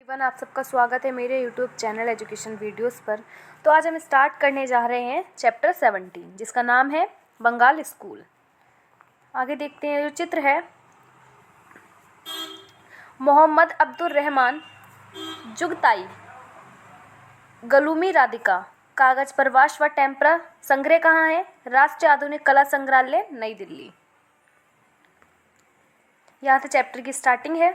आप सबका स्वागत है मेरे YouTube चैनल एजुकेशन वीडियोस पर। तो आज हम स्टार्ट करने जा रहे हैं चैप्टर 17 जिसका नाम है बंगाल स्कूल। आगे देखते हैं। जो चित्र है मोहम्मद अब्दुल रहमान जुगताई गलूमी राधिका कागज पर वाश व टेम्परा। संग्रह कहाँ है? राष्ट्रीय आधुनिक कला संग्रहालय नई दिल्ली। यहाँ से चैप्टर की स्टार्टिंग है।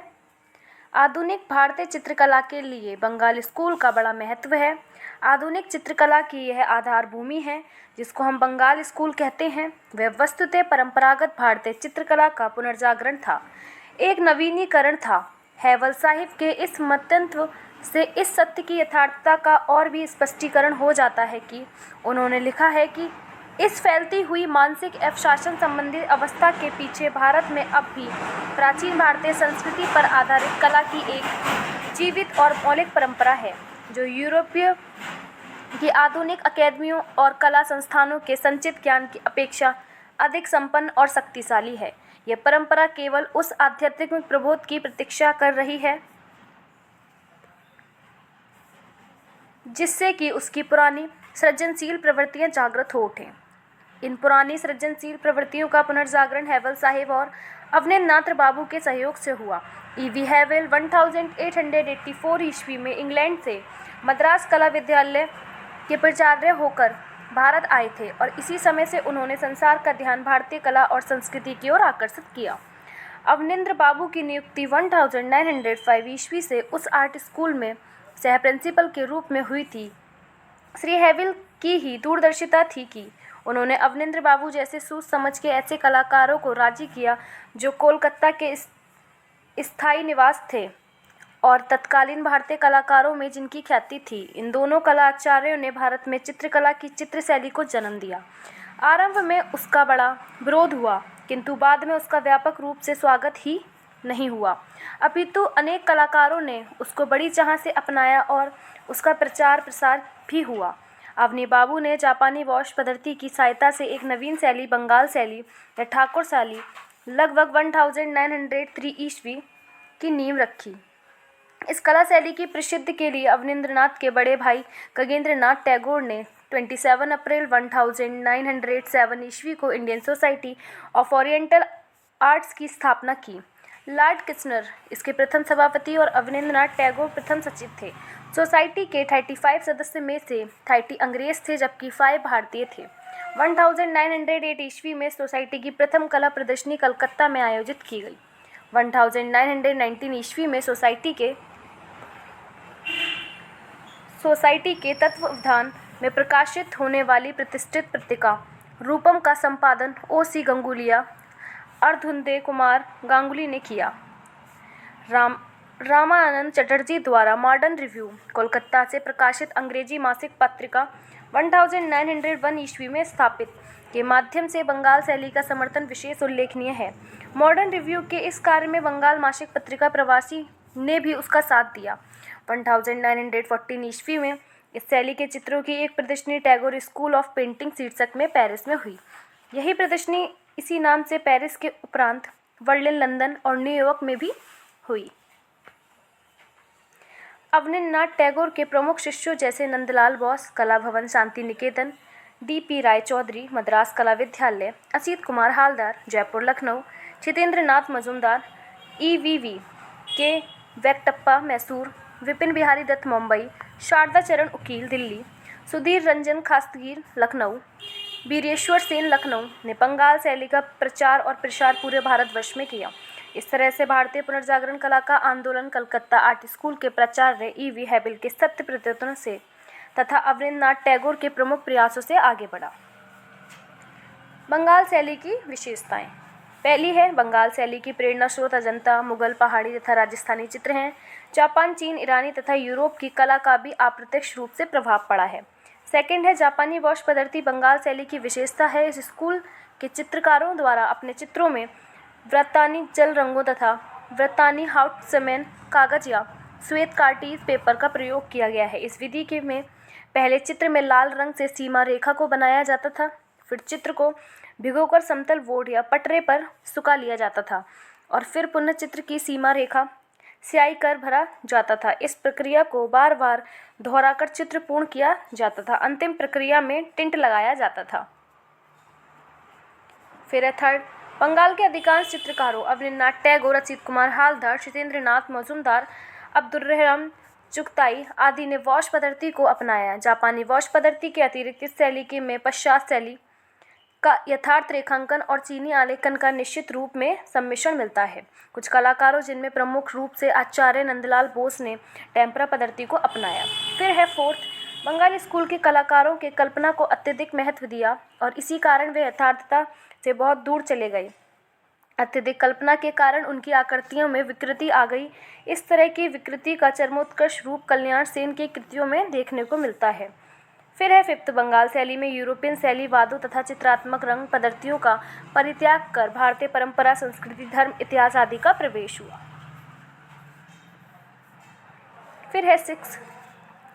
आधुनिक भारतीय चित्रकला के लिए बंगाल स्कूल का बड़ा महत्व है। आधुनिक चित्रकला की यह आधार भूमि है जिसको हम बंगाल स्कूल कहते हैं। वह वस्तुतः परंपरागत भारतीय चित्रकला का पुनर्जागरण था, एक नवीनीकरण था। हैवल साहिब के इस मंतव्य से इस सत्य की यथार्थता का और भी स्पष्टीकरण हो जाता है कि उन्होंने लिखा है कि इस फैलती हुई मानसिक एवं शासन संबंधी अवस्था के पीछे भारत में अब भी प्राचीन भारतीय संस्कृति पर आधारित कला की एक जीवित और मौलिक परंपरा है जो यूरोपीय की आधुनिक अकादमियों और कला संस्थानों के संचित ज्ञान की अपेक्षा अधिक संपन्न और शक्तिशाली है। यह परंपरा केवल उस आध्यात्मिक प्रबोध की प्रतीक्षा कर रही है जिससे कि उसकी पुरानी सृजनशील प्रवृत्तियां जागृत हो उठें। इन पुरानी सृजनशील प्रवृत्तियों का पुनर्जागरण हैवल साहिब और अवनींद्रनाथ बाबू के सहयोग से हुआ। E.V. हैवल 1884 ईस्वी में इंग्लैंड से मद्रास कला विद्यालय के प्राचार्य होकर भारत आए थे और इसी समय से उन्होंने संसार का ध्यान भारतीय कला और संस्कृति की ओर आकर्षित किया। अवनींद्र बाबू की नियुक्ति 1905 ईस्वी से उस आर्ट स्कूल में सह प्रिंसिपल के रूप में हुई थी। श्री हैवल की ही दूरदर्शिता थी कि उन्होंने अवनींद्र बाबू जैसे सोच समझ के ऐसे कलाकारों को राजी किया जो कोलकाता के स्थायी निवास थे और तत्कालीन भारतीय कलाकारों में जिनकी ख्याति थी। इन दोनों कला आचार्यों ने भारत में चित्रकला की चित्रशैली को जन्म दिया। आरंभ में उसका बड़ा विरोध हुआ किंतु बाद में उसका व्यापक रूप से स्वागत ही नहीं हुआ अपितु अनेक कलाकारों ने उसको बड़ी चाह से अपनाया और उसका प्रचार प्रसार भी हुआ। अवनी बाबू ने जापानी वॉश पद्धति की सहायता से एक नवीन शैली बंगाल शैली या ठाकुर शैली लगभग 1903 ईस्वी की नींव रखी। इस कला शैली की प्रसिद्धि के लिए अवनींद्रनाथ के बड़े भाई खगेंद्रनाथ टैगोर ने 27 अप्रैल 1907 ईस्वी को Indian society of oriental arts की स्थापना की। लॉर्ड किचनर इसके प्रथम सभापति और अवनींद्रनाथ टैगोर प्रथम सचिव थे। सोसाइटी के 35 सदस्य में से 30 अंग्रेज थे जबकि 5 भारतीय थे। 1908 ईस्वी में सोसाइटी की प्रथम कला प्रदर्शनी कलकत्ता में आयोजित की गई। 1919 ईस्वी में सोसाइटी के तत्वावधान में प्रकाशित होने वाली प्रतिष्ठित पत्रिका रूपम का संपादन O.C. गंगुलिया अर्धुंदे कुमार गांगुली ने किया। रामानंद चटर्जी द्वारा मॉडर्न रिव्यू कोलकाता से प्रकाशित अंग्रेजी मासिक पत्रिका 1901 ईस्वी में स्थापित के माध्यम से बंगाल शैली का समर्थन विशेष उल्लेखनीय है। मॉडर्न रिव्यू के इस कार्य में बंगाल मासिक पत्रिका प्रवासी ने भी उसका साथ दिया। 1914 ईस्वी में इस शैली के चित्रों की एक प्रदर्शनी टैगोर स्कूल ऑफ पेंटिंग शीर्षक में पेरिस में हुई। यही प्रदर्शनी इसी नाम से पेरिस के उपरांत बर्लिन, लंदन और न्यूयॉर्क में भी हुई। अवनींद्रनाथ टैगोर के प्रमुख शिष्यों जैसे नंदलाल बोस कला भवन शांति निकेतन, D.P. राय चौधरी मद्रास कला विद्यालय, असित कुमार हालदार जयपुर लखनऊ, छितेंद्र नाथ मजूमदार, E.V.V. के वेंकटप्पा मैसूर, विपिन बिहारी दत्त मुंबई, शारदा चरण उकील दिल्ली, सुधीर रंजन खास्तगीर लखनऊ, बीरेश्वर सेन लखनऊ ने बंगाल शैली का प्रचार और प्रसार पूरे भारतवर्ष में किया। इस तरह से भारतीय पुनर्जागरण कला का आंदोलन कलकत्ता आर्ट स्कूल के प्राचार्य E.V. हैवल के सत्य प्रयत्नों से तथा अवनींद्रनाथ टैगोर के प्रमुख प्रयासों से आगे बढ़ा। बंगाल शैली की विशेषताएं। पहली है बंगाल शैली की प्रेरणा स्रोत अजंता, मुगल, पहाड़ी तथा राजस्थानी चित्र हैं। जापान, चीन, ईरानी तथा यूरोप की कला का भी अप्रत्यक्ष रूप से प्रभाव पड़ा है। सेकंड है जापानी वॉश पद्धति बंगाल शैली की विशेषता है। इस स्कूल के चित्रकारों द्वारा अपने चित्रों में वृत्तानी जल रंगों तथा वृत्तानी हाउटसमैन कागज या श्वेत कार्टिज पेपर का प्रयोग किया गया है। इस विधि के में पहले चित्र में लाल रंग से सीमा रेखा को बनाया जाता था, फिर चित्र को भिगोकर समतल बोर्ड या पटरे पर सुखा लिया जाता था और फिर पुनः चित्र की सीमा रेखा स्याही कर भरा जाता था। इस प्रक्रिया को बार बार दोहराकर चित्र पूर्ण किया जाता था। अंतिम प्रक्रिया में टिंट लगाया जाता था। फिर है थर्ड, बंगाल के अधिकांश चित्रकारों अवनींद्रनाथ टैगोर, अच्युत कुमार हालदार, सत्येंद्रनाथ मजूमदार, अब्दुर्रहमान चुगताई आदि ने वॉश पद्धति को अपनाया। जापानी वॉश पद्धति के अतिरिक्त इस शैली के में पश्चात शैली का यथार्थ रेखांकन और चीनी आलेखन का निश्चित रूप में सम्मिश्रण मिलता है। कुछ कलाकारों, जिनमें प्रमुख रूप से आचार्य नंदलाल बोस ने टेम्परा पद्धति को अपनाया। फिर है फोर्थ, बंगाली स्कूल के कलाकारों के कल्पना को अत्यधिक महत्व दिया और इसी कारण वे यथार्थता से बहुत दूर चले गए। अत्यधिक कल्पना के कारण उनकी आकृतियों में विकृति आ गई। इस तरह की विकृति का चरमोत्कर्ष रूप कल्याण सेन की कृतियों में देखने को मिलता है। फिर है फिफ्थ, बंगाल शैली में यूरोपियन शैली वादों तथा चित्रात्मक रंग पद्धतियों का परित्याग कर भारतीय परंपरा, संस्कृति, धर्म, इतिहास आदि का प्रवेश हुआ। फिर है सिक्स,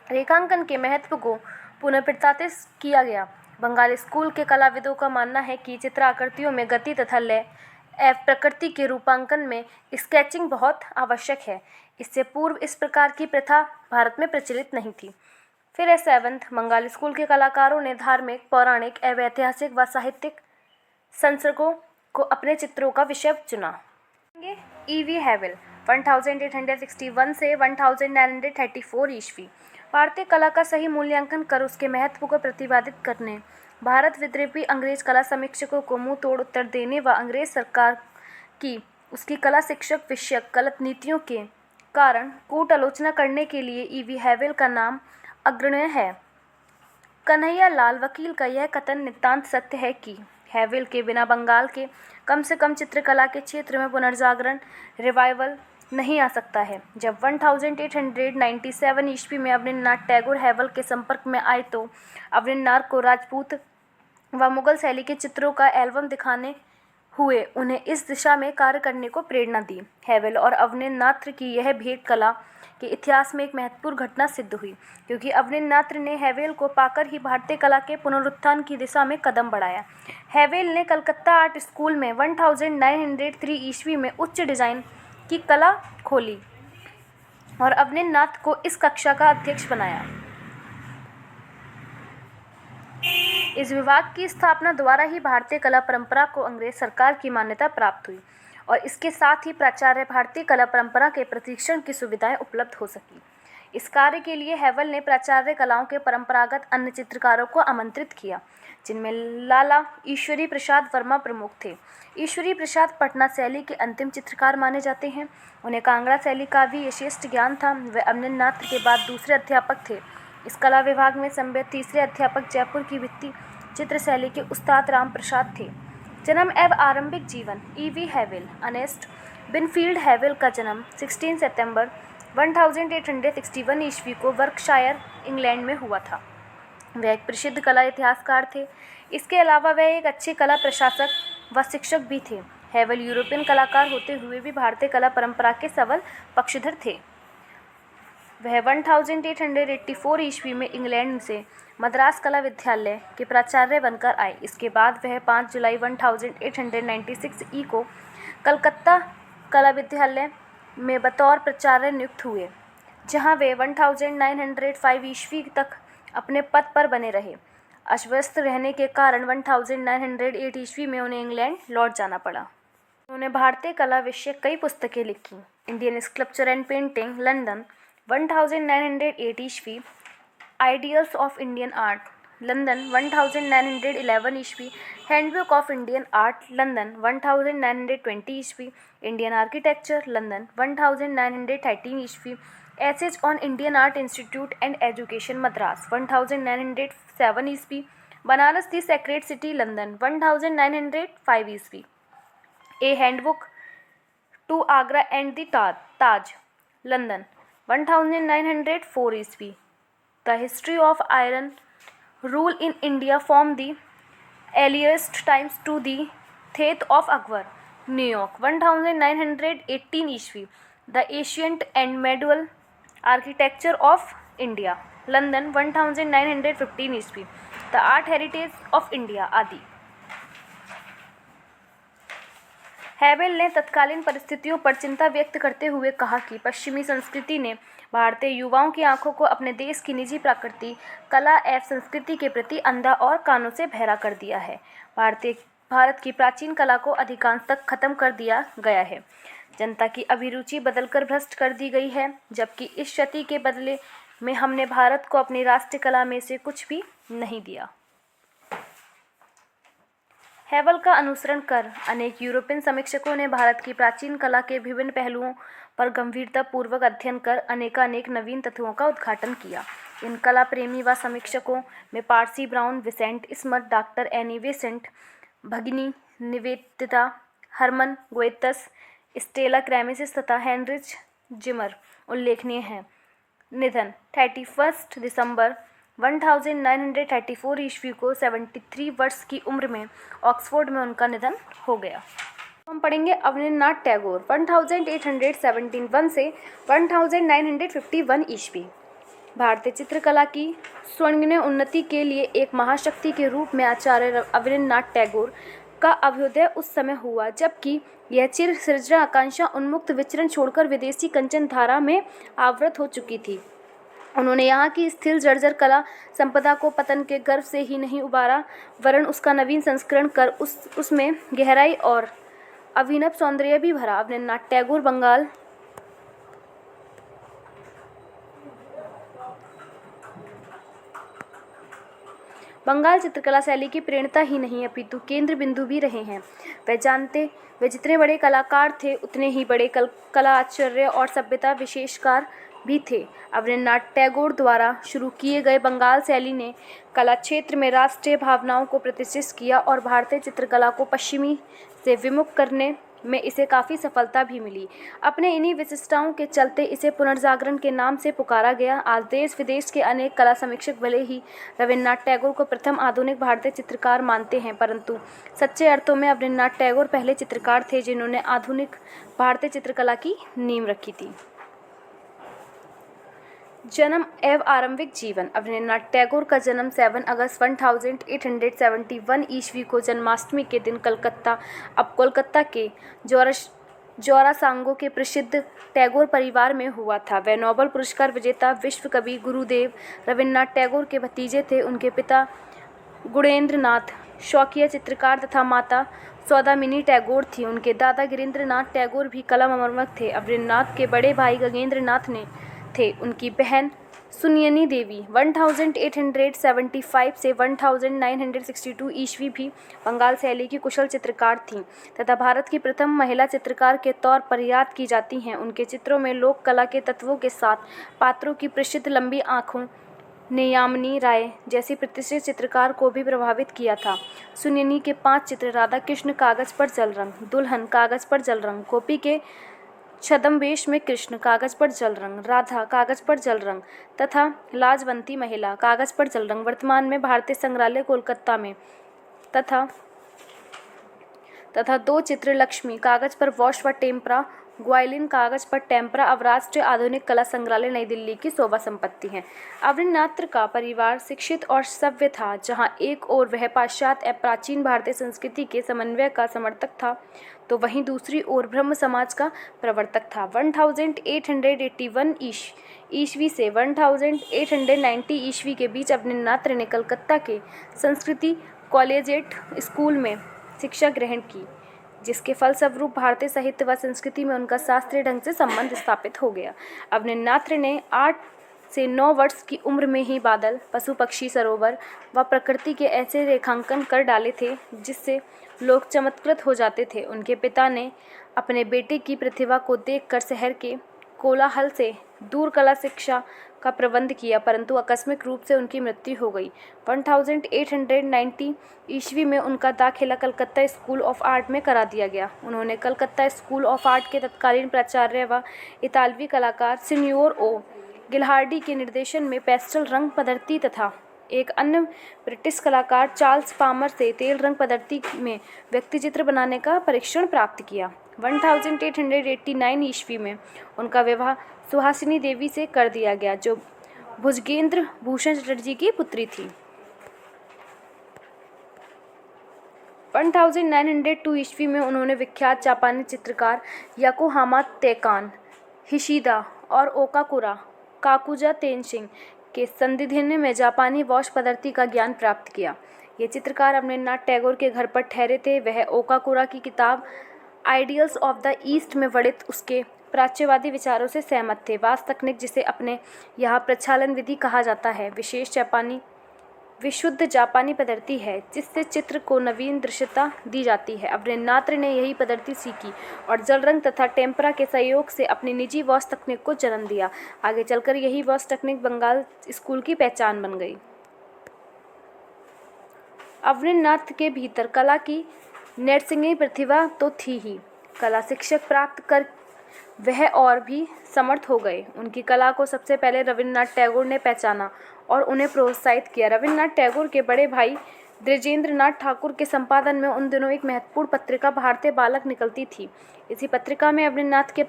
रेखांकन के महत्व को पुनर्प्रतिष्ठित किया गया। बंगाली स्कूल के कलाविदों का मानना है कि चित्र आकृतियों में गति तथा लय एवं प्रकृति के रूपांकन में स्केचिंग बहुत आवश्यक है। इससे पूर्व इस प्रकार की प्रथा भारत में प्रचलित नहीं थी। फिर है सेवंथ, बंगाली स्कूल के कलाकारों ने धार्मिक, पौराणिक एवं ऐतिहासिक व साहित्यिक संसर्गों को अपने चित्रों का विषय चुना। E.V. हैवेल 1861 से 1934 ईस्वी। भारतीय कला का सही मूल्यांकन कर उसके महत्व को प्रतिपादित करने, भारत विद्रोही अंग्रेज कला समीक्षकों को मुंह तोड़ उत्तर देने व अंग्रेज सरकार की उसकी कला शिक्षक विषयक गलत नीतियों के कारण कूट आलोचना करने के लिए E.V. हैवेल का नाम अग्रण्य है। कन्हैया लाल वकील का यह कथन नितांत सत्य है कि हैवेल के बिना बंगाल के कम से कम चित्रकला के क्षेत्र में पुनर्जागरण रिवाइवल नहीं आ सकता है। जब 1897 ईस्वी में अवनींद्रनाथ टैगोर हैवेल के संपर्क में आए तो अवनींद्रनाथ को राजपूत व मुगल शैली के चित्रों का एल्बम दिखाने हुए उन्हें इस दिशा में कार्य करने को प्रेरणा दी। हैवेल और अवनींद्रनाथ की यह भेंट कला के इतिहास में एक महत्वपूर्ण घटना सिद्ध हुई, क्योंकि अवनींद्रनाथ ने हैवेल को पाकर ही भारतीय कला के पुनरुत्थान की दिशा में कदम बढ़ाया। हैवेल ने कलकत्ता आर्ट स्कूल में 1903 ईस्वी में उच्च डिजाइन की कला खोली और अवनींद्रनाथ को इस कक्षा का अध्यक्ष बनाया। इस विभाग की स्थापना द्वारा ही भारतीय कला परंपरा को अंग्रेज सरकार की मान्यता प्राप्त हुई और इसके साथ ही प्राचार्य भारतीय कला परंपरा के प्रशिक्षण की सुविधाएं उपलब्ध हो सकी। इस कार्य के लिए हैवेल ने प्राचार्य कलाओं के परंपरागत अन्य चित्रकारों को आमंत्रित किया, जिनमें लाला ईश्वरी प्रसाद वर्मा प्रमुख थे। ईश्वरी प्रसाद पटना शैली के अंतिम चित्रकार माने जाते हैं। उन्हें कांगड़ा शैली का भी यथेष्ट ज्ञान था। वे अवनींद्रनाथ के बाद दूसरे अध्यापक थे। इस कला विभाग में संबद्ध तीसरे अध्यापक जयपुर की भित्ति चित्र शैली के उस्ताद राम प्रसाद थे। जन्म एवं आरंभिक जीवन। E.V. हैवेल अर्नेस्ट बिनफील्ड हैवेल का जन्म 16 सितंबर 1861 ईस्वी को वर्कशायर, इंग्लैंड में हुआ था। वह एक प्रसिद्ध कला इतिहासकार थे। इसके अलावा वह एक अच्छे कला प्रशासक व शिक्षक भी थे। हैवेल यूरोपियन कलाकार होते हुए भी भारतीय कला परंपरा के सबल पक्षधर थे। वह 1884 ईस्वी में इंग्लैंड से मद्रास कला विद्यालय के प्राचार्य बनकर आए। इसके बाद वह 5 जुलाई 1896 ई को कलकत्ता कला विद्यालय में बतौर प्राचार्य नियुक्त हुए, जहां वे 1905 ईस्वी तक अपने पद पर बने रहे। अश्वस्त रहने के कारण 1908 ईस्वी में उन्हें इंग्लैंड लौट जाना पड़ा। उन्होंने भारतीय कला विषयक कई पुस्तकें लिखी। Indian sculpture and painting, London 1908 ईस्वी। Ideals of Indian art, London 1911 ईस्वी। Handbook of Indian art, London 1920 ईस्वी। इंडियन आर्किटेक्चर, लंदन 1913 ईस्वी। Essays on Indian art institute and education, Madras 1907 ईस्वी। Banaras the sacred city, London 1905 ईस्वी। A handbook to Agra and the Taj, London 1904 ईस्वी। The history of iron rule in India from the earliest times to the death of Akbar, New York 1918 ईस्वी। The ancient and medieval architecture of India, London 1915 ईस्वी। The art heritage of India आदि। हैवेल ने तत्कालीन परिस्थितियों पर चिंता व्यक्त करते हुए कहा कि पश्चिमी संस्कृति ने भारतीय युवाओं की आंखों को अपने देश की निजी प्रकृति, कला एवं संस्कृति के प्रति अंधा और कानों से बहरा कर दिया है। भारत की प्राचीन कला को अधिकांश तक खत्म कर दिया गया है। जनता की अभिरुचि बदलकर भ्रष्ट कर दी गई है, जबकि इस क्षति के बदले में हमने भारत को अपनी राष्ट्रीय कला में से कुछ भी नहीं दिया। हैवेल का अनुसरण कर अनेक यूरोपियन समीक्षकों ने भारत की प्राचीन कला के विभिन्न पहलुओं पर गंभीरतापूर्वक अध्ययन कर अनेकानेक नवीन तत्वों का उद्घाटन किया। इन कला प्रेमी व समीक्षकों में Percy Brown, Vincent Smith, doctor Annie Besant, भगिनी Nivedita, Hermann Goetz, Stella Kramrisch तथा हेनरिच जिमर उल्लेखनीय हैं। निधन 31 दिसंबर 1934 ईस्वी को 73 वर्ष की उम्र में ऑक्सफोर्ड में उनका निधन हो गया। हम पढ़ेंगे अवनींद्रनाथ टैगोर 1871 से 1951 ईस्वी। भारतीय चित्रकला की स्वर्णिम उन्नति के लिए एक महाशक्ति के रूप में आचार्य अवनींद्रनाथ टैगोर का अभ्युदय उस समय हुआ जबकि यह चिर सृजना आकांक्षा उन्मुक्त विचरण छोड़कर विदेशी कंचन धारा में आवृत हो चुकी थी। उन्होंने यहाँ की स्थिर जर्जर कला संपदा को पतन के गर्भ से ही नहीं उबारा, वरन उसका नवीन संस्करण कर उसमें गहराई और अभिनव सौंदर्य भी भरा। अवनींद्रनाथ टैगोर बंगाल चित्रकला शैली की प्रेरणा ही नहीं अपितु केंद्र बिंदु भी रहे हैं। वे जितने बड़े कलाकार थे उतने ही बड़े कला आचार्य और सभ्यता विशेषकार भी थे। अवनींद्रनाथ टैगोर द्वारा शुरू किए गए बंगाल शैली ने कला क्षेत्र में राष्ट्रीय भावनाओं को प्रतिष्ठित किया और भारतीय चित्रकला को पश्चिमी से विमुख करने में इसे काफ़ी सफलता भी मिली। अपने इन्हीं विशिष्टताओं के चलते इसे पुनर्जागरण के नाम से पुकारा गया। आज देश विदेश के अनेक कला समीक्षक भले ही रविन्द्रनाथ टैगोर को प्रथम आधुनिक भारतीय चित्रकार मानते हैं, परंतु सच्चे अर्थों में अवनींद्रनाथ टैगोर पहले चित्रकार थे जिन्होंने आधुनिक भारतीय चित्रकला की नींव रखी थी। जन्म एवं आरंभिक जीवन। अवनींद्रनाथ टैगोर का जन्म 7 अगस्त 1871 ईस्वी को जन्माष्टमी के दिन कोलकाता के जोरासांगो के प्रसिद्ध टैगोर परिवार में हुआ था। वे नोबेल पुरस्कार विजेता विश्व कवि गुरुदेव रविन्द्रनाथ टैगोर के भतीजे थे। उनके पिता गुणेंद्र नाथ शौकिया चित्रकार तथा माता सौदामिनी टैगोर थी। उनके दादा गिरीन्द्रनाथ टैगोर भी कला मर्मज्ञ थे। अवनींद्रनाथ के बड़े भाई गगनेंद्र नाथ थे। उनकी बहन सुनयनी देवी 1875 से 1962 ईस्वी भी बंगाल शैली की कुशल चित्रकार थीं तथा भारत की प्रथम महिला चित्रकार के तौर पर याद की जाती हैं। उनके चित्रों में लोक कला के तत्वों के साथ पात्रों की प्रसिद्ध लंबी आँखों ने यामिनी राय जैसी प्रतिष्ठित चित्रकार को भी प्रभावित किया था। सुनयनी के 5 चित्र राधा कृष्ण कागज पर जल रंग, दुल्हन कागज पर जल रंग, गोपी के छद्मवेश में कृष्ण कागज पर जल रंग, राधा कागज पर जल रंग तथा लाजवंती महिला कागज पर जल रंग वर्तमान में भारतीय संग्रहालय कोलकाता में तथा 2 चित्र लक्ष्मी कागज पर वॉश व टेम्परा, ग्वालिन कागज पर टेम्परा अब राष्ट्रीय आधुनिक कला संग्रहालय नई दिल्ली की शोभा संपत्ति हैं। अवनींद्रनाथ का परिवार शिक्षित और सभ्य था। जहां एक ओर वह पाश्चात्य एवं प्राचीन भारतीय संस्कृति के समन्वय का समर्थक था तो वहीं दूसरी ओर ब्रह्म समाज का प्रवर्तक था। 1881 ईस्वी से 1890 ईस्वी के बीच अवनींद्रनाथ ने कलकत्ता के संस्कृति कॉलेजिएट स्कूल में शिक्षा ग्रहण की, जिसके फलस्वरूप भारतीय साहित्य व संस्कृति में उनका शास्त्रीय ढंग से संबंध स्थापित हो गया। अवनींद्रनाथ ने 8 से 9 वर्ष की उम्र में ही बादल, पशु पक्षी, सरोवर व प्रकृति के ऐसे रेखांकन कर डाले थे जिससे लोग चमत्कृत हो जाते थे। उनके पिता ने अपने बेटे की प्रतिभा को देखकर शहर के कोलाहल से दूर कला शिक्षा का प्रबंध किया, परंतु आकस्मिक रूप से उनकी मृत्यु हो गई। 1890 ईस्वी में उनका दाखिला कलकत्ता स्कूल ऑफ आर्ट में करा दिया गया। उन्होंने कलकत्ता स्कूल ऑफ आर्ट के तत्कालीन प्राचार्य व इतालवी कलाकार सिन्योर ओ गिलहार्डी के निर्देशन में पेस्टल रंग पद्धति तथा एक अन्य ब्रिटिश कलाकार चार्ल्स पामर से तेल रंग पद्धति में व्यक्तिचित्र बनाने का प्रशिक्षण प्राप्त किया। 1889 ईस्वी में उनका विवाह सुहासिनी देवी से कर दिया गया, जो भुजगेंद्र भूषण चटर्जी की पुत्री थी। 1902 ईस्वी में उन्होंने विख्यात जापानी चित्रकार याकोहामा तेकान हिशिदा और ओकाकुरा काकुजा तेनशिंग के संदिग्ध में जापानी वॉश पद्धति का ज्ञान प्राप्त किया। ये चित्रकार अवनींद्रनाथ टैगोर के घर पर ठहरे थे। वह ओकाकुरा की किताब आइडियल्स ऑफ द ईस्ट में वर्णित उसके प्राच्यवादी विचारों से सहमत थे। वास तकनीक, जिसे अपने यहाँ प्रक्षालन विधि कहा जाता है, विशुद्ध जापानी पद्धति है जिससे चित्र को नवीन दृश्यता दी जाती है। अवनींद्रनाथ ने यही पद्धति सीखी और जल रंग तथा टेम्परा के सहयोग से अपनी निजी वॉश तकनीक को जन्म दिया। आगे चलकर यही वॉश तकनीक बंगाल स्कूल की पहचान बन गई। अवनींद्रनाथ के भीतर कला की नैसर्गिक प्रतिभा तो थी ही, कला शिक्षक प्राप्त कर वह और भी समर्थ हो गए। उनकी कला को सबसे पहले रविन्द्रनाथ टैगोर ने पहचाना और उन्हें प्रोत्साहित किया। रविन्द्रनाथ टैगोर के बड़े भाई द्विजेंद्रनाथ ठाकुर के संपादन में उन दिनों एक महत्वपूर्ण पत्रिका भारतीय बालक निकलती थी। इसी पत्रिका में अवनींद्रनाथ के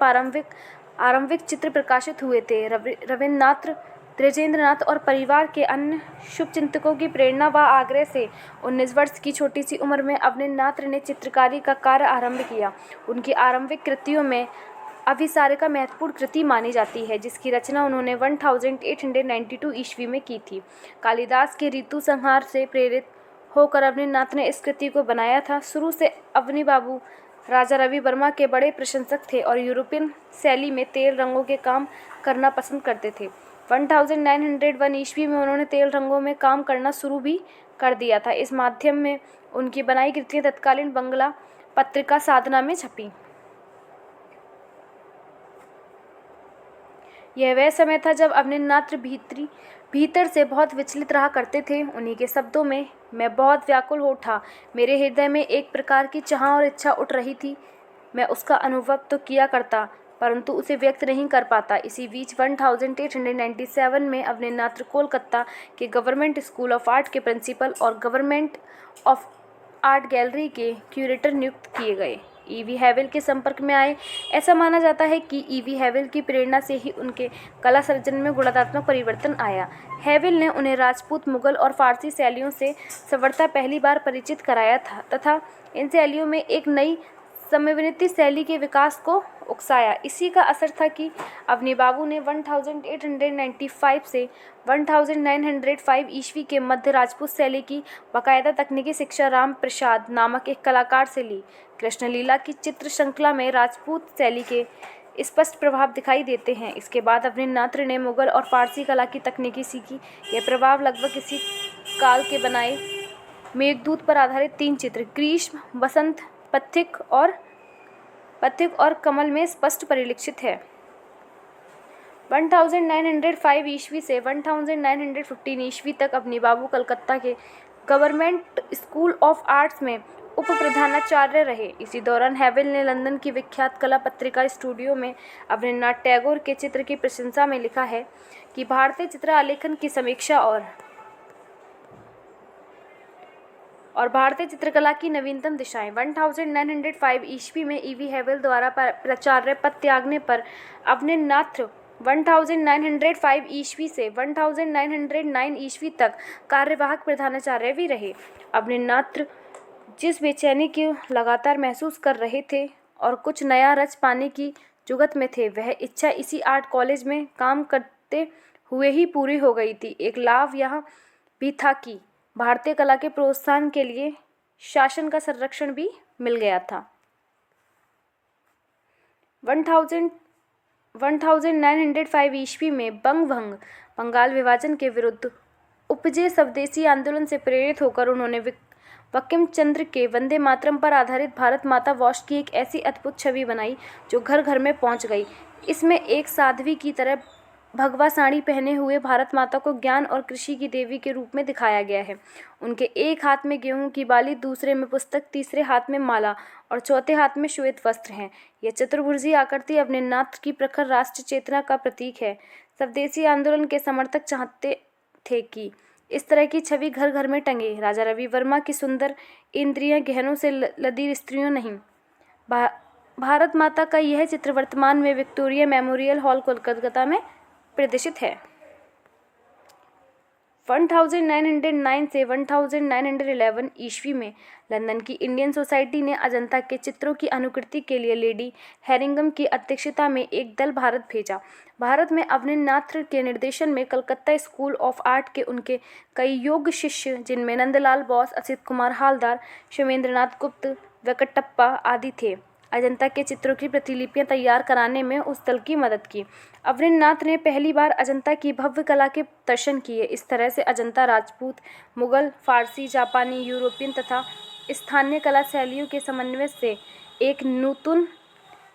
आरंभिक चित्र प्रकाशित हुए थे। रविन्द्रनाथ, द्विजेंद्रनाथ और परिवार के अन्य शुभचिंतकों की प्रेरणा व आग्रह से 19 वर्ष की छोटी सी उम्र में अवनींद्रनाथ ने चित्रकारी का कार्य आरंभ किया। उनकी आरंभिक कृतियों में अभिसारिका महत्वपूर्ण कृति मानी जाती है, जिसकी रचना उन्होंने 1892 ईस्वी में की थी। कालिदास के ऋतु संहार से प्रेरित होकर अवनींद्रनाथ ने इस कृति को बनाया था। शुरू से अवनी बाबू राजा रवि वर्मा के बड़े प्रशंसक थे और यूरोपियन शैली में तेल रंगों के काम करना पसंद करते थे। 1901 ईस्वी में उन्होंने तेल रंगों में काम करना शुरू भी कर दिया था। इस माध्यम में उनकी बनाई कृतियाँ तत्कालीन बंगला पत्रिका साधना में छपी। यह वह समय था जब अवनींद्रनाथ भीतर से बहुत विचलित रहा करते थे। उन्हीं के शब्दों में, मैं बहुत व्याकुल हो उठा। मेरे हृदय में एक प्रकार की चाह और इच्छा उठ रही थी। मैं उसका अनुभव तो किया करता, परंतु उसे व्यक्त नहीं कर पाता। इसी बीच 1897 में अवनींद्रनाथ कोलकाता के गवर्नमेंट स्कूल ऑफ आर्ट के प्रिंसिपल और गवर्नमेंट ऑफ आर्ट गैलरी के क्यूरेटर नियुक्त किए गए। ईवी हैवेल के संपर्क में आए। ऐसा माना जाता है कि ईवी हैवेल की प्रेरणा से ही उनके कला सर्जन में गुणात्मक परिवर्तन आया। हैवेल ने उन्हें राजपूत, मुगल और फारसी शैलियों से सर्वथा पहली बार परिचित कराया था तथा इन शैलियों में एक नई समन्वित शैली के विकास को उकसाया। इसी का असर था कि अवनी बाबू ने 1895 से 1905 ईस्वी के मध्य राजपूत शैली की बाकायदा तकनीकी शिक्षा राम प्रसाद नामक एक कलाकार से ली। कृष्णलीला की चित्र श्रृंखला में राजपूत शैली के स्पष्ट प्रभाव दिखाई देते हैं। इसके बाद अवनींद्रनाथ ने मुगल और फारसी कला की तकनीकी सीखी। यह प्रभाव लगभग इसी काल के बनाए मेघदूत पर आधारित 3 चित्र ग्रीष्म, बसंत, पथिक और कमल में स्पष्ट परिलक्षित है। 1905 ईस्वी से 1915 ईस्वी तक अवनी बाबू कलकत्ता के गवर्नमेंट स्कूल ऑफ आर्ट्स में उप प्रधानाचार्य रहे। इसी दौरान हैवेल ने लंदन की विख्यात कला पत्रिका स्टूडियो में अवनींद्रनाथ टैगोर के चित्र की प्रशंसा में लिखा है कि भारतीय चित्रालेखन की समीक्षा और भारतीय चित्रकला की नवीनतम दिशाएं। 1905 ईस्वी में ईवी हैवेल द्वारा प्राचार्य पद त्यागने पर अवनींद्रनाथ 1905 ईस्वी से 1909 ईस्वी तक कार्यवाहक प्रधानाचार्य भी रहे। अवनींद्रनाथ जिस बेचैनी की लगातार महसूस कर रहे थे और कुछ नया रच पाने की जुगत में थे, वह इच्छा इसी आर्ट कॉलेज में काम करते हुए ही पूरी हो गई थी। एक लाभ यह भी था कि भारतीय कला के प्रोत्साहन के लिए शासन का संरक्षण भी मिल गया था। 1905 ईस्वी में बंगाल विभाजन के विरुद्ध उपजे स्वदेशी आंदोलन से प्रेरित होकर उन्होंने बंकिम चंद्र के वंदे मातरम पर आधारित भारत माता वॉश की एक ऐसी अद्भुत छवि बनाई जो घर घर में पहुंच गई। इसमें एक साध्वी की तरह भगवा साड़ी पहने हुए भारत माता को ज्ञान और कृषि की देवी के रूप में दिखाया गया है। उनके एक हाथ में गेहूं की बाली, दूसरे में पुस्तक, तीसरे हाथ में माला और चौथे हाथ में श्वेत वस्त्र हैं। यह चतुर्भुजी आकृति अवनींद्रनाथ की प्रखर राष्ट्र चेतना का प्रतीक है। स्वदेशी आंदोलन के समर्थक चाहते थे कि इस तरह की छवि घर घर में टंगे। राजा रवि वर्मा की सुंदर इंद्रियां गहनों से लदी स्त्रियों नहीं। भारत माता का यह चित्र वर्तमान में विक्टोरिया मेमोरियल हॉल कोलकाता में प्रदर्शित है। 1909 से 1911 ईस्वी में लंदन की इंडियन सोसाइटी ने अजंता के चित्रों की अनुकृति के लिए लेडी हैरिंगम की अध्यक्षता में एक दल भारत भेजा। भारत में अवनींद्रनाथ के निर्देशन में कलकत्ता स्कूल ऑफ आर्ट के उनके कई योग्य शिष्य, जिनमें नंदलाल बोस, असित कुमार हालदार, शिवेंद्रनाथ गुप्त, वेंकटप्पा आदि थे, अजंता के चित्रों की प्रतिलिपियां तैयार कराने में उस दल की मदद की। अवनींद्रनाथ ने पहली बार अजंता की भव्य कला के दर्शन किए। इस तरह से अजंता राजपूत, मुगल, फारसी, जापानी, यूरोपियन तथा स्थानीय कला शैलियों के समन्वय से एक नूतन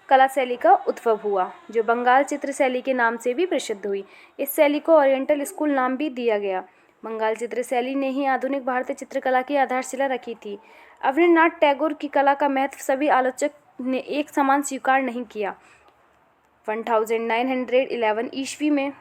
कला शैली का उद्भव हुआ, जो बंगाल चित्र शैली के नाम से भी प्रसिद्ध हुई। इस शैली को ओरिएंटल स्कूल नाम भी दिया गया। बंगाल चित्र शैली ने ही आधुनिक भारतीय चित्रकला की आधारशिला रखी थी। अवनींद्रनाथ टैगोर की कला का महत्व सभी आलोचक ने एक समान स्वीकार नहीं किया। 1911 ईस्वी में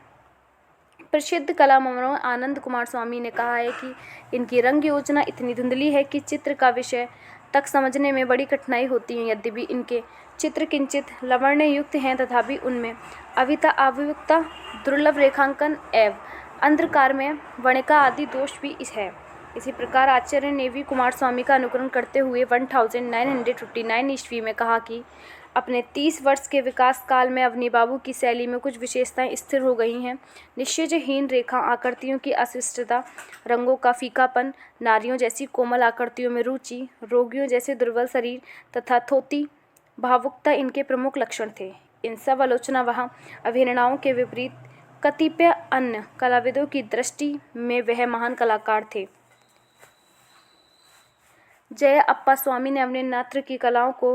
प्रसिद्ध कलामों आनंद कुमार स्वामी ने कहा है कि इनकी रंग योजना इतनी धुंधली है कि चित्र का विषय तक समझने में बड़ी कठिनाई होती है। यद्यपि इनके चित्र किंचित लवण्य युक्त हैं, तथापि उनमें अविता, अभिव्यक्ता, दुर्लभ रेखांकन एवं अंधकार में वणिका आदि दोष भी है। इसी प्रकार आचार्य ने भी कुमार स्वामी का अनुकरण करते हुए 1959 ईस्वी में कहा कि अपने 30 वर्ष के विकास काल में अवनी बाबू की शैली में कुछ विशेषताएं स्थिर हो गई हैं। निश्चयहीन रेखा आकृतियों की अशिष्टता, रंगों का फीकापन, नारियों जैसी कोमल आकृतियों में रुचि, रोगियों जैसे दुर्बल शरीर तथा थोती भावुकता इनके प्रमुख लक्षण थे। इन सब आलोचना वहाँ अभिनेताओं के विपरीत कतिपय अन्य कलाविदों की दृष्टि में वह महान कलाकार थे। जय अप्पा स्वामी ने अवनींद्रनाथ की कलाओं को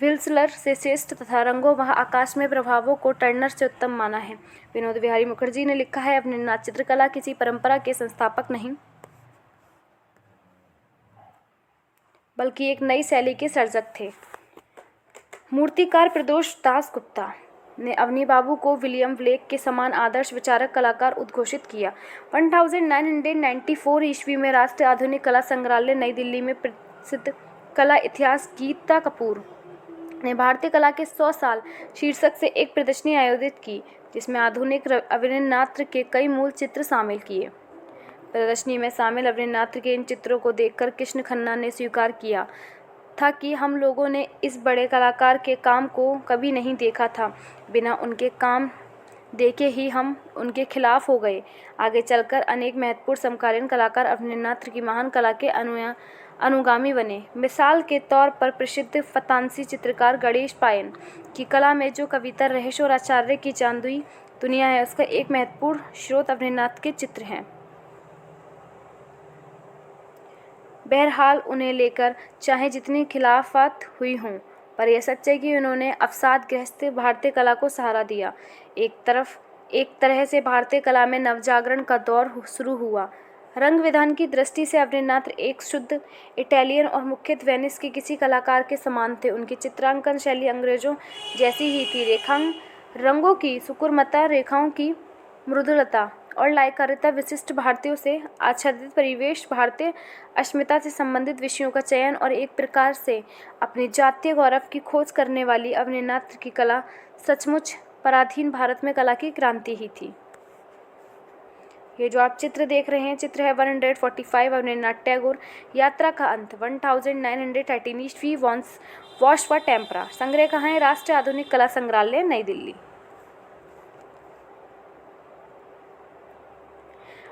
विल्सलर से श्रेष्ठ तथा रंगों व आकाश में प्रभावों को टर्नर से उत्तम माना है। विनोद बिहारी मुखर्जी ने लिखा है, अवनींद्रनाथ चित्रकला किसी परंपरा के संस्थापक नहीं बल्कि एक नई शैली के सर्जक थे। मूर्तिकार प्रदोष दास गुप्ता ने अवनी बाबू को विलियम ब्लेक के समान आदर्श विचारक कलाकार उद्घोषित किया। 1994 ईस्वी में राष्ट्रीय आधुनिक कला संग्रहालय नई दिल्ली में प्रसिद्ध कला इतिहास गीता कपूर ने भारतीय कला के 100 साल शीर्षक से एक प्रदर्शनी आयोजित की, जिसमें आधुनिक अवनींद्रनाथ के कई मूल चित्र शामिल किए। प्रदर्शनी में शामिल अवनींद्रनाथ के इन चित्रों को देखकर कृष्ण खन्ना ने स्वीकार किया था कि हम लोगों ने इस बड़े कलाकार के काम को कभी नहीं देखा था। बिना उनके काम देखे ही हम उनके खिलाफ हो गए। आगे चलकर अनेक महत्वपूर्ण समकालीन कलाकार अवनींद्रनाथ की महान कला के अनुगामी बने। मिसाल के तौर पर प्रसिद्ध फतांसी चित्रकार गणेश पायन की कला में जो कविता रहस्य और आचार्य की चांदुई दुनिया है, उसका एक महत्वपूर्ण स्रोत अवनींद्रनाथ के चित्र हैं। बहरहाल उन्हें लेकर चाहे जितनी खिलाफत हुई हों, पर यह सच है कि उन्होंने अवसाद ग्रस्त भारतीय कला को सहारा दिया। एक तरह से भारतीय कला में नवजागरण का दौर शुरू हुआ। रंग विधान की दृष्टि से अवनींद्रनाथ एक शुद्ध इटालियन और मुख्यतः वेनिस के किसी कलाकार के समान थे। उनकी चित्रांकन शैली अंग्रेजों जैसी ही थी। रंगों की सुकुमारता, रेखाओं की मृदुलता और लयकारिता, विशिष्ट भारतीयों से आच्छादित परिवेश, भारतीय अस्मिता से संबंधित विषयों का चयन और एक प्रकार से अपनी जातीय गौरव की खोज करने वाली अवनींद्रनाथ की कला सचमुच पराधीन भारत में कला की क्रांति ही थी। ये जो आप चित्र देख रहे हैं, चित्र है 145 अवनींद्रनाथ टैगोर, यात्रा का अंत, 1913 ईस्वी, वॉश व टेम्परा। संग्रह कहाँ है? राष्ट्रीय आधुनिक कला संग्रहालय, नई दिल्ली।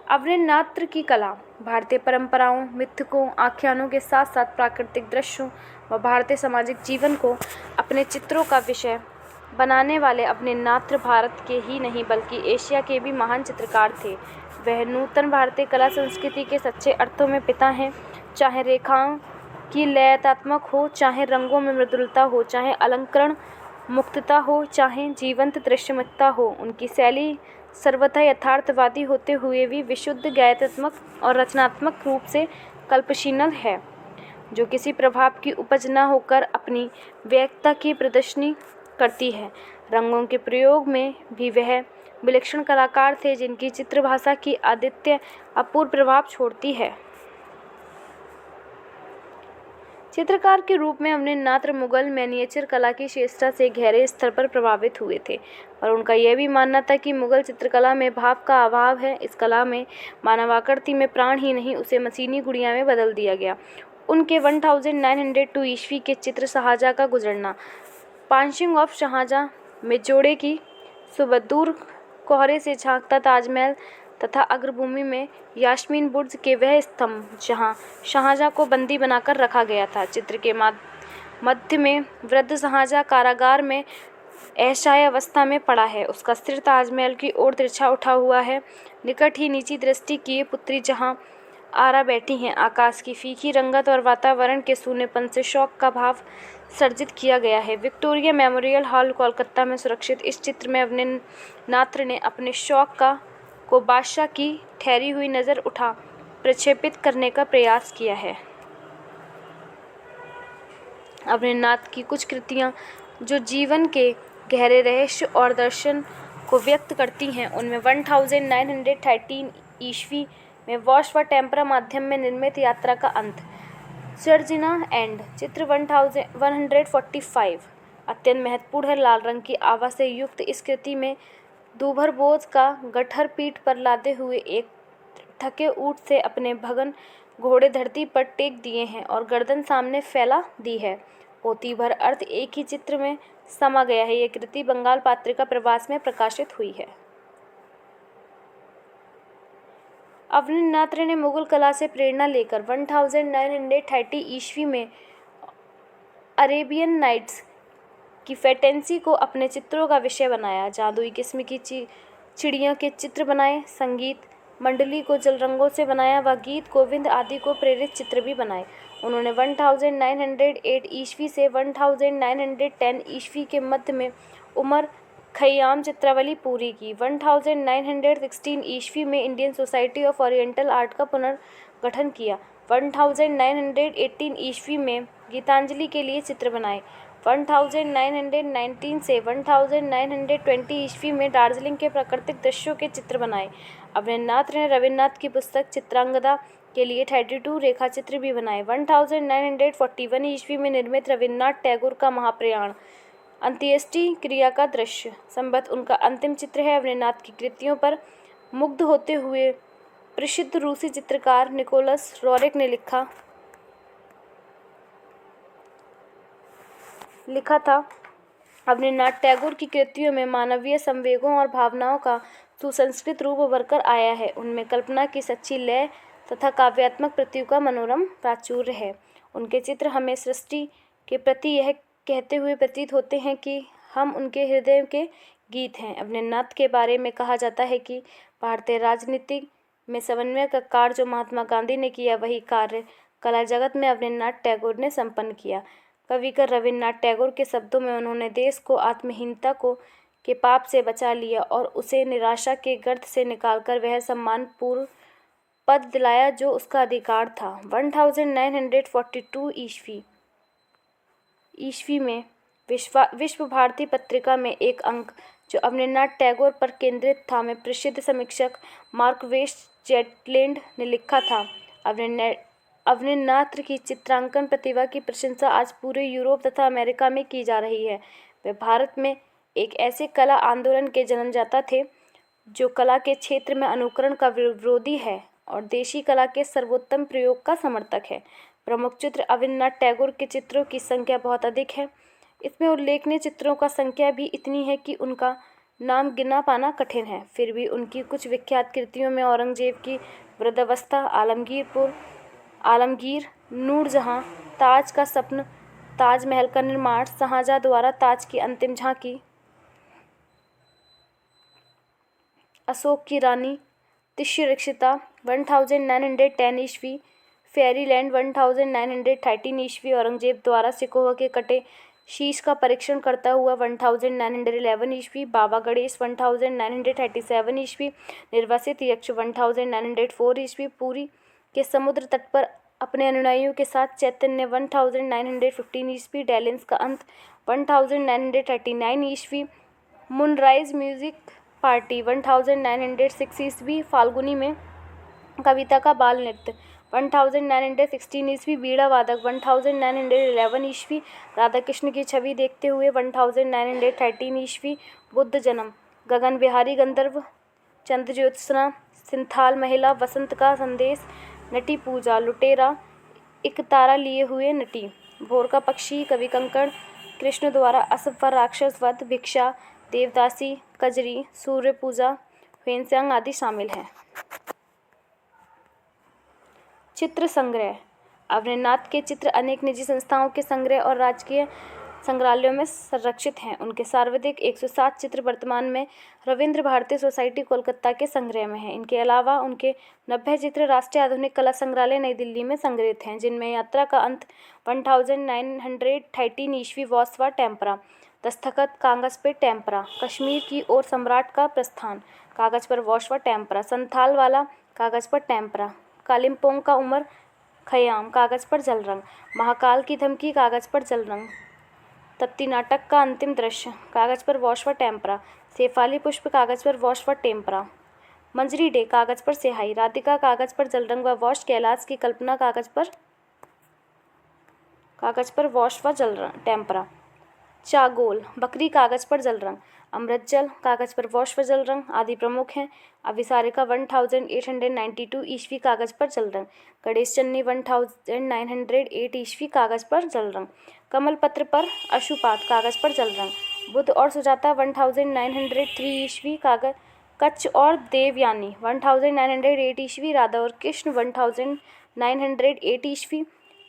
अवनींद्रनाथ की कला भारतीय परंपराओं, मिथकों, आख्यानों के साथ साथ प्राकृतिक दृश्यों व भारतीय सामाजिक जीवन को अपने चित्रों का विषय बनाने वाले अवनींद्रनाथ भारत के ही नहीं बल्कि एशिया के भी महान चित्रकार थे। वह नूतन भारतीय कला संस्कृति के सच्चे अर्थों में पिता हैं। चाहे रेखाओं की लयतात्मक हो, चाहे रंगों में मृदुलता हो, चाहे अलंकरण मुक्तता हो, चाहे जीवंत दृश्यमयता हो, उनकी शैली सर्वथा यथार्थवादी होते हुए भी विशुद्ध गायनात्मक और रचनात्मक रूप से कल्पशील है, जो किसी प्रभाव की उपज न होकर अपनी व्यक्तता की प्रदर्शनी करती है। रंगों के प्रयोग में भी वह विलक्षण कलाकार थे, जिनकी चित्रभाषा की अद्वितीय अपूर्व प्रभाव छोड़ती है। चित्रकार के रूप में अवनींद्रनाथ मुगल मैनिएचर कला की श्रेष्ठता से गहरे स्तर पर प्रभावित हुए थे और उनका यह भी मानना था कि मुगल चित्रकला में भाव का अभाव है। इस कला में मानवाकृति में प्राण ही नहीं, उसे मशीनी गुड़िया में बदल दिया गया। उनके 1902 ईस्वी के चित्र शाहजहाँ का गुजरना, पासिंग ऑफ शाहजहाँ में जोड़े की सुबह कोहरे से झांकता ताजमहल तथा अग्रभूमि में यास्मीन बुर्ज के वह स्तंभ जहां शाहजहाँ को बंदी बनाकर रखा गया था। चित्र के मध्य में वृद्ध शाहजहाँ कारागार में ऐशाय अवस्था में पड़ा है। उसका सिर ताजमहल की ओर तिरछा उठा हुआ है। निकट ही नीची दृष्टि किए पुत्री जहां आरा बैठी हैं। आकाश की फीकी रंगत और वातावरण के सूनेपन से शौक का भाव सर्जित किया गया है। विक्टोरिया मेमोरियल हॉल कोलकाता में सुरक्षित इस चित्र में अवनींद्रनाथ ने अपने शौक को बादशाह की ठहरी हुई नज़र उठा प्रक्षेपित करने का प्रयास किया है। अवनींद्रनाथ की कुछ कृतियाँ जो जीवन के गहरे रहस्य और दर्शन को व्यक्त करती हैं, उनमें 1913 ईस्वी में वॉश व टेम्परा माध्यम में निर्मित यात्रा का अंत, सर्जिना एंड चित्र 1145 अत्यंत महत्वपूर्ण है। लाल रंग की आभा से युक्त इस कृति में दूभर बोझ का गट्ठर पीठ पर लादे हुए एक थके ऊंट से अपने भगन घोड़े धरती पर टेक दिए हैं और गर्दन सामने फैला दी है। पोती भर अर्थ एक ही चित्र में समा गया है। यह कृति बंगाल पत्रिका प्रवास में प्रकाशित हुई है। अवनींद्रनाथ ने मुगल कला से प्रेरणा लेकर 1930 ईस्वी में अरेबियन नाइट्स की फैंटेसी को अपने चित्रों का विषय बनाया। जादुई किस्म की चिड़ियों के चित्र बनाए, संगीत मंडली को जल रंगों से बनाया व गीत गोविंद आदि को प्रेरित चित्र भी बनाए। उन्होंने 1908 ईस्वी से 1910 ईस्वी के मध्य में उमर खयाम चित्रावली पूरी की। 1916 ईस्वी में Indian society of oriental art का पुनर्गठन किया। 1918 ईस्वी में गीतांजलि के लिए चित्र बनाए। 1919 से 1920 ईस्वी में दार्जिलिंग के प्राकृतिक दृश्यों के चित्र बनाए। अवनींद्रनाथ ने रविन्द्रनाथ की पुस्तक चित्रांगदा के लिए 32 रेखा चित्र भी बनाए। 1941 ईस्वी में निर्मित रविन्द्रनाथ टैगोर का महाप्रयाण अंत्येष्टि क्रिया का दृश्य संबद्ध उनका अंतिम चित्र है। अवनींद्रनाथ की कृतियों पर मुग्ध होते हुए प्रसिद्ध रूसी चित्रकार निकोलस रोरेक ने लिखा था, अवनींद्रनाथ टैगोर की कृतियों में मानवीय संवेगों और भावनाओं का सुसंस्कृत रूप उभरकर आया है। उनमें कल्पना की सच्ची लय तथा काव्यात्मक प्रतीकों का मनोरम प्राचुर्य है। उनके चित्र हमें सृष्टि के प्रति यह कहते हुए प्रतीत होते हैं कि हम उनके हृदय के गीत हैं। अवनींद्रनाथ के बारे में कहा जाता है कि भारतीय राजनीति में समन्वय का कार्य जो महात्मा गांधी ने किया, वही कार्य कला जगत में अवनींद्रनाथ टैगोर ने संपन्न किया। कविकर रविन्द्रनाथ टैगोर के शब्दों में उन्होंने देश को आत्महीनता के पाप से बचा लिया और उसे निराशा के गर्त से निकालकर वह सम्मानपूर्ण पद दिलाया जो उसका अधिकार था। 1942 ईस्वी में विश्व भारती पत्रिका में एक अंक जो अवनींद्रनाथ टैगोर पर केंद्रित था में प्रसिद्ध समीक्षक मार्क वेस्ट जेटलैंड ने लिखा था, अवनींद्रनाथ की चित्रांकन प्रतिभा की प्रशंसा आज पूरे यूरोप तथा अमेरिका में की जा रही है। वे भारत में एक ऐसे कला आंदोलन के जन्मदाता थे जो कला के क्षेत्र में अनुकरण का विरोधी है और देशी कला के सर्वोत्तम प्रयोग का समर्थक है। प्रमुख चित्र अवनींद्रनाथ टैगोर के चित्रों की संख्या बहुत अधिक है। इसमें उल्लेखनीय चित्रों का संख्या भी इतनी है कि उनका नाम गिना पाना कठिन है। फिर भी उनकी कुछ विख्यात कृतियों में औरंगजेब की वृद्धावस्था, आलमगीर, नूरजहां, ताज का स्वप्न, ताजमहल का निर्माण, शाहजहां द्वारा ताज की अंतिम झांकी, अशोक की रानी, तिष्यरक्षिता 1910 ईस्वी, फेयरीलैंड 1913 ईस्वी, औरंगजेब द्वारा सिकोह के कटे शीश का परीक्षण करता हुआ 1911 ईस्वी, बाबा गणेश 1937 ईस्वी, निर्वासित यक्ष 1904 ईस्वी, पुरी के समुद्र तट पर अपने अनुयायियों के साथ चैतन्य 1915 ईस्वी, डेलेंस का अंत 1939 ईस्वी, मूनराइज म्यूजिक पार्टी 1906 ईस्वी, फाल्गुनी में कविता का बाल नृत्य 1916 ईस्वी बीड़ा वादक, 1911 ईस्वी राधा कृष्ण की छवि देखते हुए, 1913 ईस्वी बुद्ध जन्म, गगन बिहारी गंधर्व, चंद्र ज्योत्सना, सिंथाल महिला, वसंत का संदेश, नटी पूजा, लुटेरा, एक तारा लिए हुए नटी, भोर का पक्षी, कवि कंकड़, कृष्ण द्वारा असव व राक्षस वध, भिक्षा, देवदासी, कजरी, सूर्य पूजा, ह्वेनसांग आदि शामिल हैं। चित्र संग्रह। अवनीनाथ के चित्र अनेक निजी संस्थाओं के संग्रह और राजकीय संग्रहालयों में संरक्षित हैं। उनके सर्वाधिक 107 चित्र वर्तमान में रविंद्र भारती सोसाइटी कोलकाता के संग्रह में हैं। इनके अलावा उनके 90 चित्र राष्ट्रीय आधुनिक कला संग्रहालय नई दिल्ली में संग्रहित हैं, जिनमें यात्रा का अंत 1913 ईस्वी वॉस्वा टेम्परा, दस्तखत कागज पर टेम्परा, कश्मीर की ओर सम्राट का प्रस्थान कागज पर वॉस्वा टेम्परा, संथाल वाला कागज पर टेम्परा, कालिम्पोंग का उमर खयाम कागज पर जल रंग, महाकाल की धमकी कागज पर जल रंग, तप्ती नाटक का अंतिम दृश्य कागज पर वॉश व टेम्परा, शेफाली पुष्प कागज पर वॉश व टेम्परा, मंजरी डे कागज पर स्याही, राधिका कागज पर जल रंग व वॉश, कैलाश की कल्पना कागज पर वॉश व जल रंग टेम्परा, चागोल बकरी कागज पर जल रंग, अमृत जल कागज पर वॉश व जल रंग आदि प्रमुख हैं। अभिसारिका 1892 ईस्वी कागज पर जल रंग, गणेश चन्नी 1908 ईस्वी कागज पर जल रंग, कमल पत्र पर अशुपात कागज पर जल रंग, बुद्ध और सुजाता 1903 ईस्वी कागज, कच्छ और देवयानी 1908 ईस्वी, राधा और कृष्ण 1908 ईस्वी,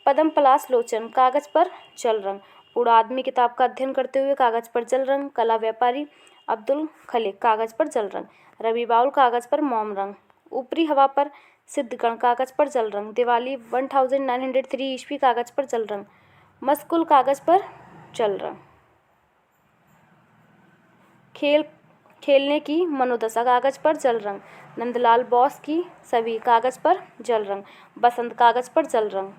पद्म पलाश लोचन कागज पर जल रंग, बूढ़ा आदमी किताब का अध्ययन करते हुए कागज पर जल रंग, कला व्यापारी अब्दुल खलीक कागज पर जल रंग, रवि बाउल कागज पर मोम रंग, ऊपरी हवा पर सिद्धगण कागज पर जल रंग, दिवाली 1903 ईस्वी कागज पर जल रंग, मस्कुल कागज पर जल रंग, खेलने की मनोदशा कागज पर जल रंग, नंदलाल बोस की सभी कागज पर जल रंग, बसंत कागज पर जल रंग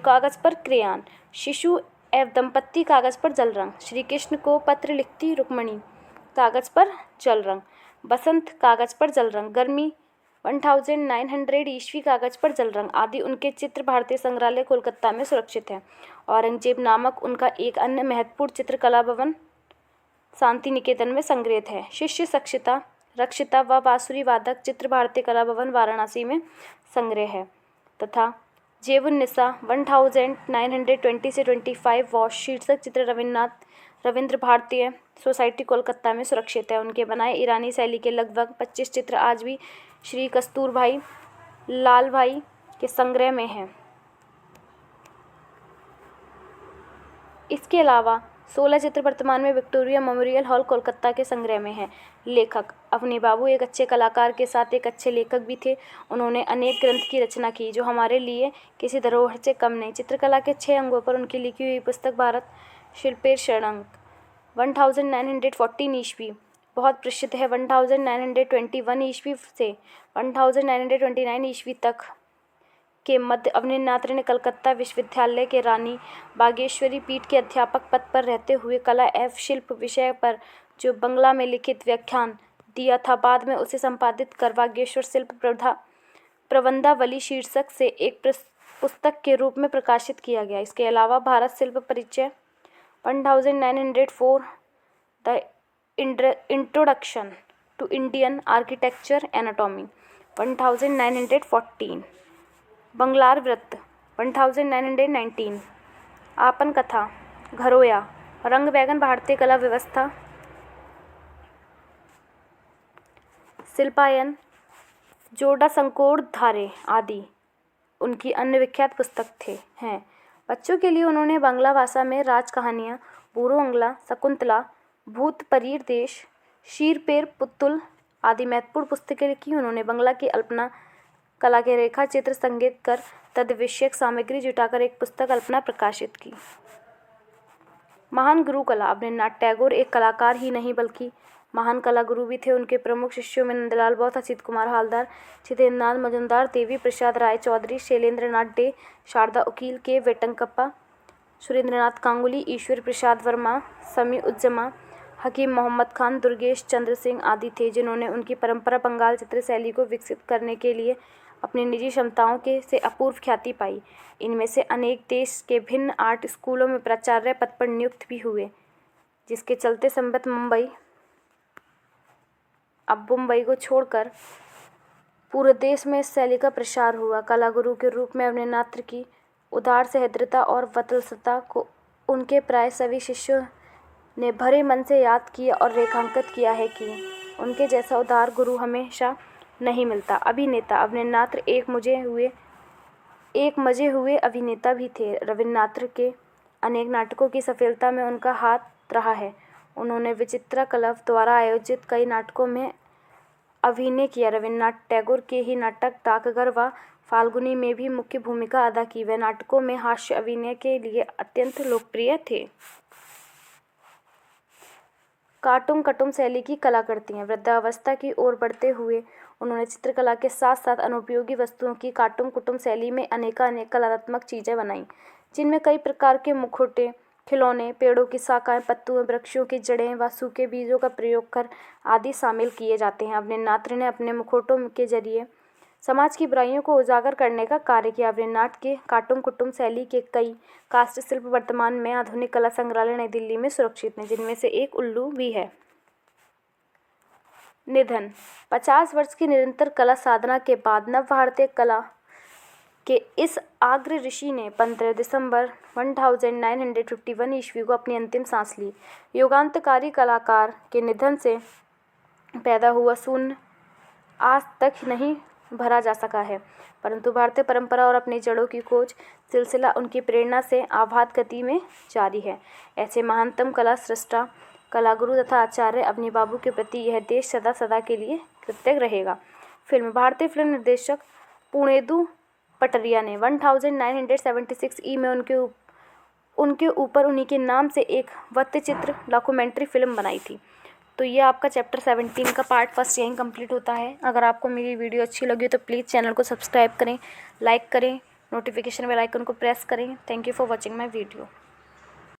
कागज पर क्रेयॉन, शिशु एवं दंपत्ति कागज पर जल रंग, श्री कृष्ण को पत्र लिखती रुक्मणी कागज पर जल रंग, बसंत कागज पर जल रंग, गर्मी 1900 ईस्वी कागज पर जल रंग आदि उनके चित्र भारतीय संग्रहालय कोलकाता में सुरक्षित हैं। औरंगजेब नामक उनका एक अन्य महत्वपूर्ण चित्र कला भवन शांति निकेतन में संग्रहित है। शिष्य सक्षिता, रक्षिता व बांसुरी वादक चित्र भारतीय कला भवन वाराणसी में संग्रह है तथा जेवुन्निसा 1920 से 25 वॉश शीर्षक चित्र रविंद्र भारतीय सोसाइटी कोलकाता में सुरक्षित है। उनके बनाए ईरानी शैली के लगभग 25 चित्र आज भी श्री कस्तूरभाई लाल भाई के संग्रह में हैं। इसके अलावा 16 चित्र वर्तमान में विक्टोरिया मेमोरियल हॉल कोलकाता के संग्रह में हैं। लेखक अवनी बाबू एक अच्छे कलाकार के साथ एक अच्छे लेखक भी थे। उन्होंने अनेक ग्रंथ की रचना की जो हमारे लिए किसी धरोहर से कम नहीं। चित्रकला के 6 अंगों पर उनकी लिखी हुई पुस्तक भारत शिल्पेर षडंग 1914 ईस्वी बहुत प्रसिद्ध है। 1921 ईस्वी से 1929 ईस्वी तक के मध्य अवनीनाथ ने कलकत्ता विश्वविद्यालय के रानी बागेश्वरी पीठ के अध्यापक पद पर रहते हुए कला एवं शिल्प विषय पर जो बंगला में लिखित व्याख्यान दिया था, बाद में उसे संपादित कर बागेश्वर शिल्प प्रबंधावली शीर्षक से एक पुस्तक के रूप में प्रकाशित किया गया। इसके अलावा Bharat Shilpa Parichay 1904, the introduction to Indian architecture anatomy 1914, Banglar Brata 1919, आपन कथा, घरोया, रंग वैगन भारतीय कला व्यवस्था, शिल्पायन, जोड़ा संकोड़ धारे आदि उनकी अन्य विख्यात पुस्तक हैं। बच्चों के लिए उन्होंने बांग्ला भाषा में राज कहानियाँ, बूरो अंगला, शकुंतला, भूत परीर देश, शीर पेर पुतुल आदि महत्वपूर्ण पुस्तकें लिखी। उन्होंने बांग्ला की अल्पना कला के रेखा चित्र संगीत कर तद विषयक सामग्री जुटाकर एक पुस्तक अल्पना प्रकाशित की। महान गुरु कला अवनीनाथ टैगोर एक कलाकार ही नहीं बल्कि महान कला गुरु भी थे। उनके प्रमुख शिष्यों में नंदलाल बोस, असित कुमार हालदार, जितेंद्रनाथ मजुमदार, देवी प्रसाद राय चौधरी, शैलेंद्रनाथ डे, शारदा उकील, के वेटंकप्पा, सुरेंद्रनाथ गांगुली, ईश्वर प्रसाद वर्मा, समी उज्जमा, हकीम मोहम्मद खान, दुर्गेश चंद्र सिंह आदि थे, जिन्होंने उनकी परंपरा बंगाल चित्र शैली को विकसित करने के लिए अपनी निजी क्षमताओं के से अपूर्व ख्याति पाई। इनमें से अनेक देश के भिन्न आर्ट स्कूलों में प्राचार्य पद पर नियुक्त भी हुए, जिसके चलते संबत मुंबई को छोड़कर पूरे देश में इस शैली का प्रसार हुआ। कला गुरु के रूप में अवनीनाथ की उदार सहृदयता और वत्सलता को उनके प्राय सभी शिष्यों ने भरे मन से याद किया और रेखांकित किया है कि उनके जैसा उदार गुरु हमेशा नहीं मिलता। अभिनेता अवनीनाथ एक मजे हुए अभिनेता भी थे। रवींद्रनाथ के अनेक नाटकों की सफलता में उनका हाथ रहा है। उन्होंने विचित्रा क्लब द्वारा आयोजित कई नाटकों में अभिनय किया। रवींद्रनाथ टैगोर के ही नाटक डाकघर व फाल्गुनी में भी मुख्य भूमिका अदा की। वे नाटकों में हास्य अभिनय के लिए अत्यंत लोकप्रिय थे। कार्टून कटुम शैली की कला करती हैं। वृद्धावस्था की ओर बढ़ते हुए उन्होंने चित्रकला के साथ साथ अनुपयोगी वस्तुओं की कार्टून कुटुम शैली में अनेक कलात्मक चीज़ें बनाई, जिनमें कई प्रकार के मुखौटे, खिलौने, पेड़ों की शाखाएं, पत्तों, वृक्षों की जड़ें व सूखे बीजों का प्रयोग कर आदि शामिल किए जाते हैं। अवनीनाथ ने अपने मुखौटों के जरिए समाज की बुराइयों को उजागर करने का कार्य किया। अवनीनाथ के कार्टून कुटुम शैली के कई काष्ठ शिल्प वर्तमान में आधुनिक कला संग्रहालय नई दिल्ली में सुरक्षित हैं, जिनमें से एक उल्लू भी है। निधन। 50 वर्ष की निरंतर कला साधना के बाद नव भारतीय कला के इस आग्र ऋषि ने 15 दिसंबर 1951 ईस्वी को अपनी अंतिम सांस ली। युगांतकारी कलाकार के निधन से पैदा हुआ शून्य आज तक नहीं भरा जा सका है, परंतु भारतीय परंपरा और अपनी जड़ों की खोज सिलसिला उनकी प्रेरणा से आभात गति में जारी है। ऐसे महानतम कला सृष्टा, कलागुरु तथा आचार्य अवनी बाबू के प्रति यह देश सदा सदा के लिए कृतज्ञ रहेगा। फिल्म। भारतीय फिल्म निर्देशक पुणेदु पटरिया ने 1976 ई में उनके ऊपर उन्हीं के नाम से एक वृत्तचित्र डॉक्यूमेंट्री फिल्म बनाई थी। तो ये आपका चैप्टर 17 का पार्ट फर्स्ट यहीं कंप्लीट होता है। अगर आपको मेरी वीडियो अच्छी लगी तो प्लीज़ चैनल को सब्सक्राइब करें, लाइक करें, नोटिफिकेशन बेल आइकन को प्रेस करें। Thank you for watching my video.